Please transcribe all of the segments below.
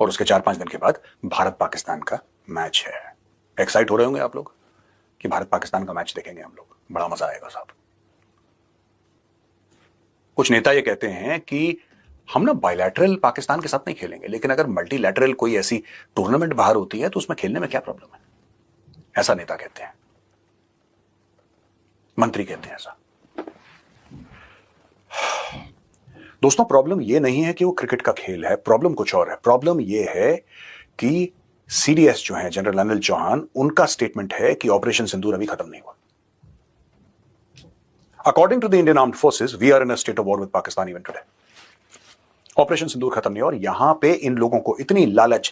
और उसके 4-5 दिन के बाद भारत पाकिस्तान का मैच है। एक्साइट हो रहे होंगे आप लोग कि भारत पाकिस्तान का मैच देखेंगे हम लोग, बड़ा मजा आएगा साहब। कुछ नेता ये कहते हैं कि हम ना बायलैटरल पाकिस्तान के साथ नहीं खेलेंगे, लेकिन अगर मल्टीलैटरल कोई ऐसी टूर्नामेंट बाहर होती है तो उसमें खेलने में क्या प्रॉब्लम है, ऐसा नेता कहते हैं, मंत्री कहते हैं ऐसा। दोस्तों प्रॉब्लम यह नहीं है कि वो क्रिकेट का खेल है, प्रॉब्लम कुछ और है। प्रॉब्लम यह है कि सीडीएस जो है जनरल अनिल चौहान, उनका स्टेटमेंट है कि ऑपरेशन सिंदूर अभी खत्म नहीं हुआ। According to the Indian armed forces we are in a state of war with Pakistan even today. Operation Sindoor खत्म नहीं हुआ और यहां पे इन लोगों को इतनी लालच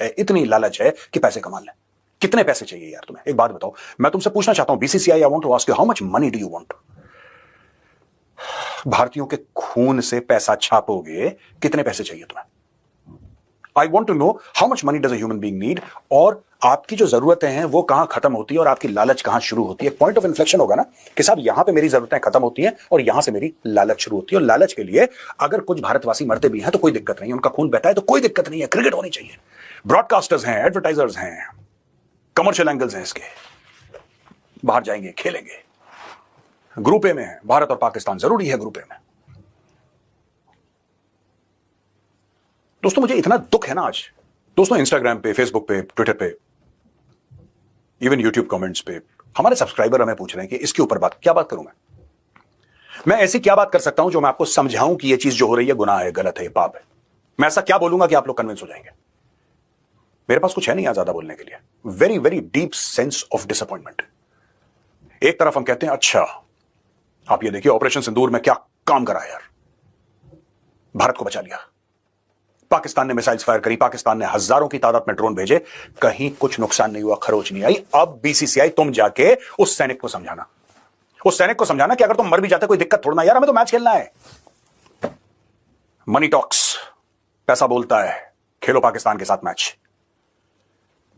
है कि पैसे कमा लें। कितने पैसे चाहिए यार तुम्हें, एक बात बताओ। मैं तुमसे पूछना चाहता हूं BCCI, I want to ask you, how much money do you want? भारतीयों के खून से पैसा छापोगे, कितने पैसे चाहिए तुम्हें? I want to know how much money does a human being need, और आपकी जो जरूरतें हैं वो कहां खत्म होती है और आपकी लालच कहां शुरू होती है। पॉइंट ऑफ इन्फ्लेक्शन होगा ना कि साहब यहां पे मेरी जरूरतें खत्म होती हैं और यहां से मेरी लालच शुरू होती है। और लालच के लिए अगर कुछ भारतवासी मरते भी हैं तो कोई दिक्कत नहीं है, उनका खून बहता है तो कोई दिक्कत नहीं है, क्रिकेट होनी चाहिए। ब्रॉडकास्टर्स हैं, एडवर्टाइजर्स हैं, कमर्शियल एंगल्स हैं इसके, बाहर जाएंगे खेलेंगे। ग्रुप ए में है भारत और पाकिस्तान, जरूरी है ग्रुप ए में। दोस्तों मुझे इतना दुख है ना आज, दोस्तों इंस्टाग्राम पे, फेसबुक पे, ट्विटर पे, इवन यूट्यूब कमेंट्स पे हमारे सब्सक्राइबर हमें पूछ रहे हैं कि इसके ऊपर क्या बात करूं मैं ऐसी क्या बात कर सकता हूं जो मैं आपको समझाऊं कि यह चीज जो हो रही है गुनाह है, गलत है, पाप है। मैं ऐसा क्या बोलूंगा कि आप लोग कन्विंस हो जाएंगे? मेरे पास कुछ है नहीं ज्यादा बोलने के लिए। Very very deep sense of disappointment. एक तरफ हम कहते हैं अच्छा आप ये देखिए ऑपरेशन सिंदूर में क्या काम करा यार, भारत को बचा लिया, पाकिस्तान ने मिसाइल्स फायर करी, पाकिस्तान ने हजारों की तादाद में ड्रोन भेजे, कहीं कुछ नुकसान नहीं हुआ, खरोच नहीं आई। अब बीसीसीआई तुम जाके उस सैनिक को समझाना, कि अगर तुम मर भी जाते कोई दिक्कत थोड़ा ना यार, हमें तो मैच खेलना है। मनी टॉक्स, पैसा बोलता है, खेलो पाकिस्तान के साथ मैच।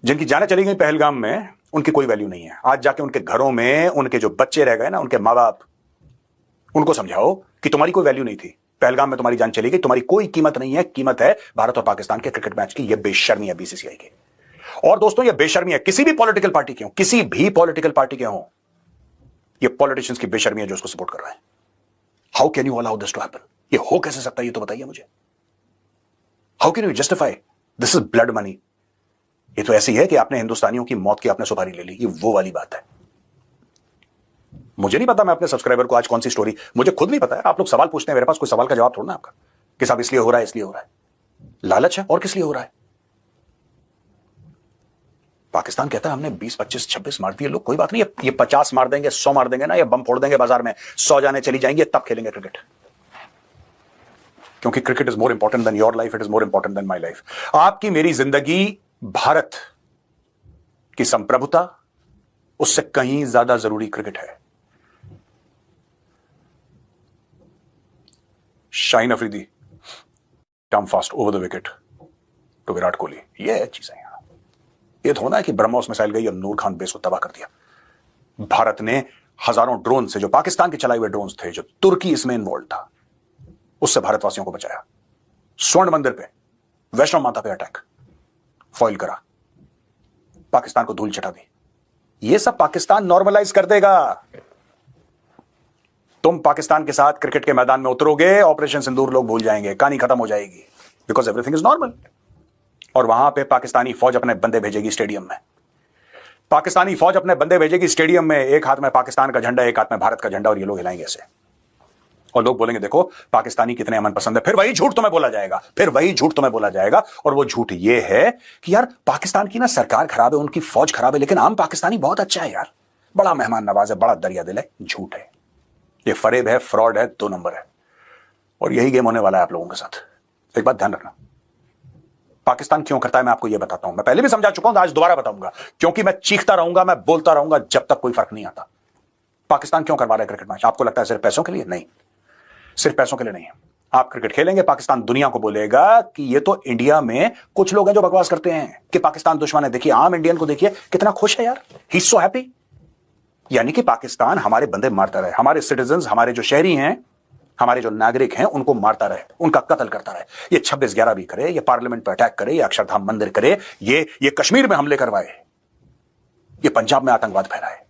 जिनकी जानें चली गई पहलगाम में उनकी कोई वैल्यू नहीं है। आज जाके उनके घरों में उनके जो बच्चे रह गए ना, उनके मां बाप, उनको समझाओ कि तुम्हारी कोई वैल्यू नहीं थी, पहलगाम में तुम्हारी जान चली गई, तुम्हारी कोई कीमत नहीं है। कीमत है भारत और पाकिस्तान के क्रिकेट मैच की। यह बेशर्मी है बीसीसीआई की। और दोस्तों यह बेशर्मी है किसी भी पॉलिटिकल पार्टी के हो, किसी भी पॉलिटिकल पार्टी के हो, यह पॉलिटिशियंस की बेशर्मी है जो उसको सपोर्ट कर रहा है। How can you allow this to happen? ये हो कैसे सकता है, ये तो बताइए मुझे। How can you justify? This is blood money. ये तो ऐसी है कि आपने हिंदुस्तानियों की मौत की आपने सुपारी ले ली, ये वो वाली बात है। मुझे नहीं पता मैं अपने सब्सक्राइबर को आज कौन सी स्टोरी, मुझे खुद नहीं पता है। आप लोग सवाल पूछते हैं, मेरे पास कोई सवाल का जवाब थोड़ा ना आपका कि साहब इसलिए हो रहा है, इसलिए हो रहा है। लालच है और किस लिए हो रहा है? पाकिस्तान कहता है हमने 20, 25, 26 मार दिए लोग, कोई बात नहीं, ये 50 मार देंगे, 100 मार देंगे ना, ये बम फोड़ देंगे बाजार में, 100 जाने चली जाएंगी, तब खेलेंगे क्रिकेट। क्योंकि cricket is more important than your life, it is more important than my life. आपकी मेरी जिंदगी भारत की संप्रभुता, उससे कहीं ज्यादा जरूरी क्रिकेट है। Shaheen Afridi term fast over the wicket to Virat Kohli, ये चीजें यहां। ये तो होना है कि ब्रह्मोस मिसाइल गई और नूर खान बेस को तबाह कर दिया। भारत ने हजारों ड्रोन से, जो पाकिस्तान के चलाए हुए ड्रोन थे, जो तुर्की इसमें इन्वॉल्व था, उससे भारतवासियों को बचाया। स्वर्ण मंदिर पे, वैष्णो माता पे अटैक, फॉइल करा, पाकिस्तान को धूल चटा दी। ये सब पाकिस्तान नॉर्मलाइज कर देगा। तुम पाकिस्तान के साथ क्रिकेट के मैदान में उतरोगे, ऑपरेशन सिंदूर लोग भूल जाएंगे, कहानी खत्म हो जाएगी, बिकॉज एवरीथिंग इज नॉर्मल। और वहां पे पाकिस्तानी फौज अपने बंदे भेजेगी स्टेडियम में, पाकिस्तानी फौज अपने बंदे भेजेगी स्टेडियम में, एक हाथ में पाकिस्तान का झंडा, एक हाथ में भारत का झंडा, और ये लोग हिलाएंगे ऐसे, और लोग बोलेंगे देखो पाकिस्तानी कितने अमन पसंद है। फिर वही झूठ तुम्हें बोला जाएगा, और वो झूठ ये है कि यार पाकिस्तान की ना सरकार खराब है, उनकी फौज खराब है, लेकिन आम पाकिस्तानी बहुत अच्छा है यार, बड़ा मेहमान नवाज है, बड़ा दरिया दिल है। झूठ है, ये फरेब है, फ्रॉड है, 2 नंबर है। और यही गेम होने वाला है आप लोगों के साथ। एक बात ध्यान रखना, पाकिस्तान क्यों करता है मैं आपको यह बताता हूं। मैं पहले भी समझा चुका हूं, आज दोबारा बताऊंगा, क्योंकि मैं चीखता रहूंगा, मैं बोलता रहूंगा जब तक कोई फर्क नहीं आता। पाकिस्तान क्यों करवा रहा है क्रिकेट मैच? आपको लगता है सिर्फ पैसों के लिए? नहीं, सिर्फ पैसों के लिए नहीं है। आप क्रिकेट खेलेंगे, पाकिस्तान दुनिया को बोलेगा कि ये तो इंडिया में कुछ लोग हैं जो बकवास करते हैं कि पाकिस्तान दुश्मन है। देखिए आम इंडियन को देखिए कितना खुश है यार, ही इज सो हैप्पी। यानी कि पाकिस्तान हमारे बंदे मारता रहे, हमारे सिटीजन्स, हमारे जो शहरी हैं हमारे जो नागरिक हैं उनको मारता रहे, उनका कत्ल करता रहे। ये 26/11 भी करे, ये पार्लियामेंट पर अटैक करे, ये अक्षरधाम मंदिर करे, ये कश्मीर में हमले करवाए, ये पंजाब में आतंकवाद फैलाए,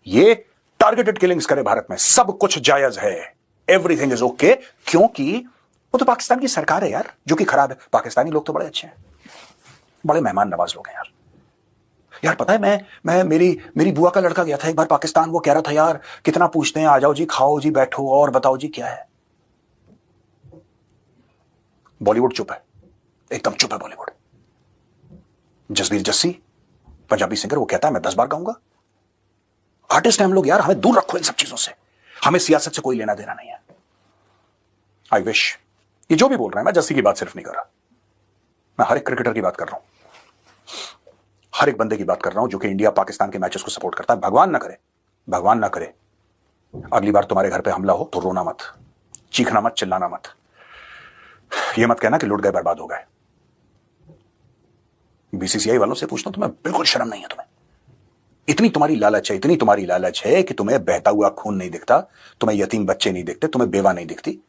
ये टारगेटेड किलिंग्स करे भारत में, सब कुछ जायज है, एवरीथिंग इज ओके, क्योंकि वो तो पाकिस्तान की सरकार है यार जो कि खराब है। पाकिस्तानी लोग तो बड़े अच्छे हैं, बड़े मेहमान नवाज लोग हैं यार। यार पता है मैं मेरी बुआ का लड़का गया था एक बार पाकिस्तान, वो कह रहा था यार कितना पूछते हैं, आ जाओ जी, खाओ जी, बैठो और बताओ जी क्या है। बॉलीवुड चुप है, एकदम चुप है बॉलीवुड। जसबीर जस्सी पंजाबी सिंगर, वो कहता है मैं 10 बार गाऊंगा। आर्टिस्ट हैं हम लोग यार, हमें दूर रखो इन सब चीजों से, हमें सियासत से कोई लेना देना नहीं है। आई विश, ये जो भी बोल रहे हैं, मैं जस्सी की बात सिर्फ नहीं कर रहा, मैं हर एक क्रिकेटर की बात कर रहा हूं, हर एक बंदे की बात कर रहा हूं जो कि इंडिया पाकिस्तान के मैचेस को सपोर्ट करता है। भगवान ना करे, भगवान ना करे अगली बार तुम्हारे घर पे हमला हो तो रोना मत, चीखना मत, चिल्लाना मत, ये मत कहना कि लुट गए, बर्बाद हो गए। बीसीसीआई वालों से पूछता हूं, तुम्हें बिल्कुल शर्म नहीं है? तुम्हें इतनी तुम्हारी लालच है, इतनी तुम्हारी लालच है कि तुम्हें बहता हुआ खून नहीं दिखता, तुम्हें यतीम बच्चे नहीं दिखते, तुम्हें बेवा नहीं दिखती।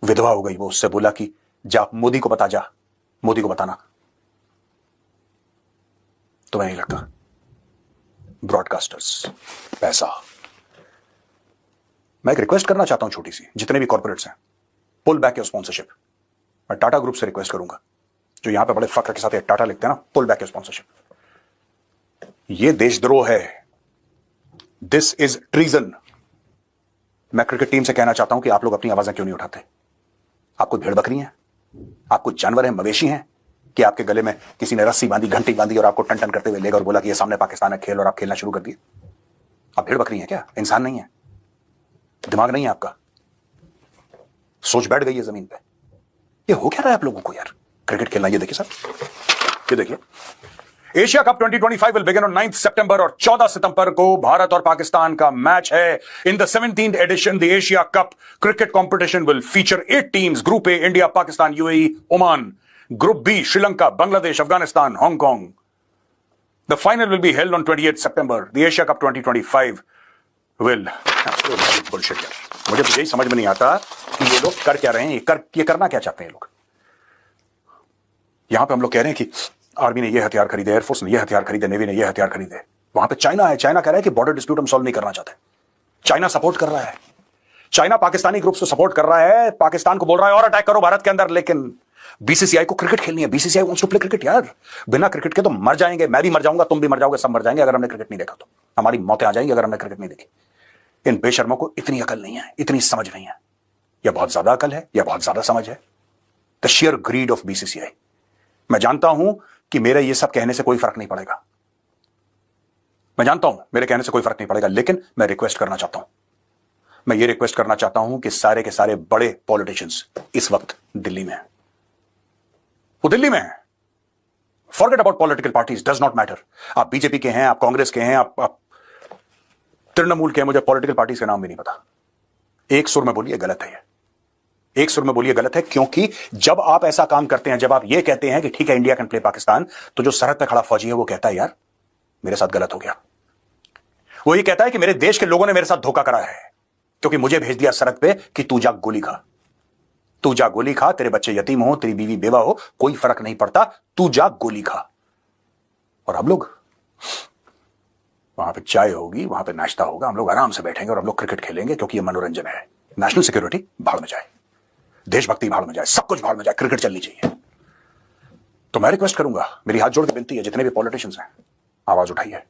विधवा हो गई वो, उससे बोला कि जा मोदी को बता, जा मोदी को बताना। तुम्हें नहीं लगता? ब्रॉडकास्टर्स, पैसा। मैं एक रिक्वेस्ट करना चाहता हूं छोटी सी, जितने भी कॉर्पोरेट्स हैं, पुल बैक योर स्पॉन्सरशिप। मैं टाटा ग्रुप से रिक्वेस्ट करूंगा, जो यहां पे बड़े फक्र के साथ टाटा लिखते हैं ना, पुल बैक योर स्पॉन्सरशिप। ये देशद्रोह है, दिस इज ट्रीजन। मैं क्रिकेट टीम से कहना चाहता हूं कि आप लोग अपनी आवाजें क्यों नहीं उठाते? आपको भेड़ बकरी हैं, आपको जानवर हैं, मवेशी हैं, कि आपके गले में किसी ने रस्सी बांधी, घंटी बांधी और आपको टन टन करते हुए लेगा और बोला कि ये सामने पाकिस्तान है, खेल, और आप खेलना शुरू कर दिए? आप भेड़ बकरी हैं क्या? इंसान नहीं है? दिमाग नहीं है आपका? सोच बैठ गई है जमीन पे? ये हो क्या रहा है आप लोगों को यार? क्रिकेट खेलना, ये देखिए सर, ये देखिए, Asia cup 2025 will begin on 9 सितंबर, और 14 सितंबर को भारत और पाकिस्तान का मैच है। In the 17th edition the Asia cup cricket competition will feature 8 teams. Group A India, Pakistan, UAE, Oman. Group B Sri Lanka, Bangladesh, Afghanistan, Hong Kong. The final will be held on 28 September. The Asia cup 2025 will bullshit यार, मुझे तो यही समझ में नहीं आता कि ये लोग कर क्या रहे हैं, ये करना क्या चाहते हैं लोग। यहां पे हम लोग कह रहे हैं कि आर्मी ने ये हथियार खरीदे, एयरफोर्स ने ये हथियार खरीदे, नेवी ने ये हथियार खरीदे। वहां पे चाइना है, चाइना कह रहा है कि बॉर्डर डिस्प्यूट हम सॉल्व नहीं करना चाहते। चाइना सपोर्ट कर रहा है, चाइना पाकिस्तानी ग्रुप को सपोर्ट कर रहा है, पाकिस्तान को बोल रहा है और अटैक करो भारत के अंदर। लेकिन बीसीसीआई को क्रिकेट खेलनी है, BCCI wants to play cricket यार। बिना क्रिकेट के तो मर जाएंगे, मैं भी मर जाऊंगा, तुम भी मर जाओगे, सब मर जाएंगे अगर हमने क्रिकेट नहीं देखा तो। हमारी मौतें आ जाएंगी अगर हमने क्रिकेट नहीं देखी। इन बेशर्मों को इतनी अकल नहीं है, इतनी समझ नहीं है। यह बहुत ज्यादा अकल है, यह बहुत ज्यादा समझ है। The share greed of BCCI. मैं जानता हूं कि मेरे ये सब कहने से कोई फर्क नहीं पड़ेगा, मैं जानता हूं मेरे कहने से कोई फर्क नहीं पड़ेगा, लेकिन मैं रिक्वेस्ट करना चाहता हूं, मैं ये रिक्वेस्ट करना चाहता हूं कि सारे के सारे बड़े पॉलिटिशियंस इस वक्त दिल्ली में हैं। वो दिल्ली में है। Forget about political parties, does not matter. आप बीजेपी के हैं, आप कांग्रेस के हैं, आप तृणमूल के हैं, मुझे पॉलिटिकल पार्टीज के नाम भी नहीं पता। एक सुर में बोलिए गलत है, ये एक सुर में बोलिए गलत है, क्योंकि जब आप ऐसा काम करते हैं, जब आप ये कहते हैं कि ठीक है इंडिया कैन प्ले पाकिस्तान, तो जो सरहद पे खड़ा फौजी है वो कहता है यार मेरे साथ गलत हो गया। वो ये कहता है कि मेरे देश के लोगों ने मेरे साथ धोखा करा है, क्योंकि मुझे भेज दिया सरहद पे कि तू जा गोली खा, तू जा गोली खा, तेरे बच्चे यतीम हो, तेरी बीवी बेवा हो, कोई फर्क नहीं पड़ता, तू जा गोली खा। और हम लोग वहां पे चाय होगी, वहां पे नाश्ता होगा, हम लोग आराम से बैठेंगे और हम लोग क्रिकेट खेलेंगे, क्योंकि ये मनोरंजन है। नेशनल सिक्योरिटी भाड़ में जाए, देशभक्ति भाड़ में जाए, सब कुछ भाड़ में जाए, क्रिकेट चलनी चाहिए। तो मैं रिक्वेस्ट करूंगा, मेरी हाथ जोड़ के विनती है, जितने भी पॉलिटिशियंस हैं आवाज उठाइए।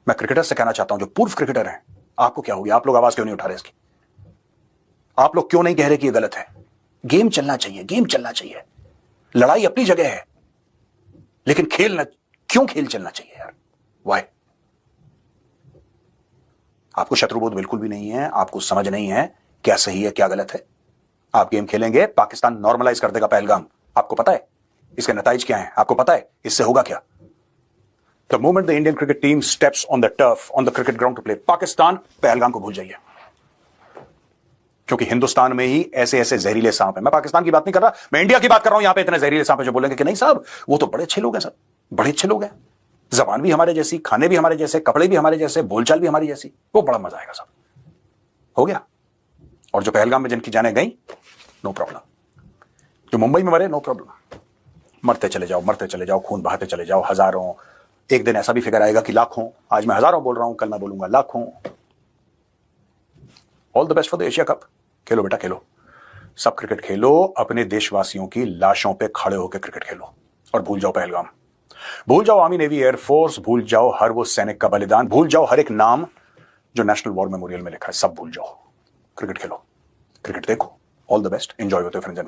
मैं क्रिकेटर से कहना चाहता हूं, जो पूर्व क्रिकेटर हैं, आपको क्या हो गया? आप लोग आवाज क्यों नहीं उठा रहे इसकी? आप लोग क्यों नहीं कह रहे कि ये गलत है? गेम चलना चाहिए, गेम चलना चाहिए, लड़ाई अपनी जगह है, लेकिन खेल क्यों खेल चलना चाहिए यार? वाई? आपको शत्रुबोध बिल्कुल भी नहीं है, आपको समझ नहीं है क्या सही है क्या गलत है। आप गेम खेलेंगे, पाकिस्तान नॉर्मलाइज कर देगा पहलगाम। आपको पता है इसके नतीजे क्या हैं? आपको पता है इससे होगा क्या? The moment the Indian cricket team steps on the turf, on the cricket ground to play Pakistan, Pahalgam को भूल जाइए, क्योंकि हिंदुस्तान में ही ऐसे ऐसे जहरीले सांप हैं। मैं पाकिस्तान की बात नहीं कर रहा, मैं इंडिया की बात कर रहा हूं। यहां पे इतने जहरीले सांप हैं जो बोलेंगे कि नहीं साहब वो तो बड़े अच्छे लोग हैं, सब बड़े अच्छे लोग हैं, जबान भी हमारे जैसी, खाने भी हमारे जैसे, कपड़े भी हमारे जैसे, बोलचाल भी हमारी जैसी, वो बड़ा मजा आएगा। सब हो गया, और जो पहलगाम में जिनकी जानें गई, नो प्रॉब्लम। जो मुंबई में मरे, नो प्रॉब्लम। मरते चले जाओ, खून बहाते चले जाओ, हजारों। एक दिन ऐसा भी फिगर आएगा कि लाखों। आज मैं हजारों बोल रहा हूं, कल मैं बोलूंगा लाखों। All the best for the Asia cup. खेलो बेटा, खेलो, सब क्रिकेट खेलो, अपने देशवासियों की लाशों पे खड़े होकर क्रिकेट खेलो, और भूल जाओ पहलगाम, भूल जाओ आर्मी नेवी एयरफोर्स, भूल जाओ हर वो सैनिक का बलिदान, भूल जाओ हर एक नाम जो नेशनल वॉर मेमोरियल में लिखा है, सब भूल जाओ। क्रिकेट खेलो, क्रिकेट देखो। All the best, enjoy with your friends and family.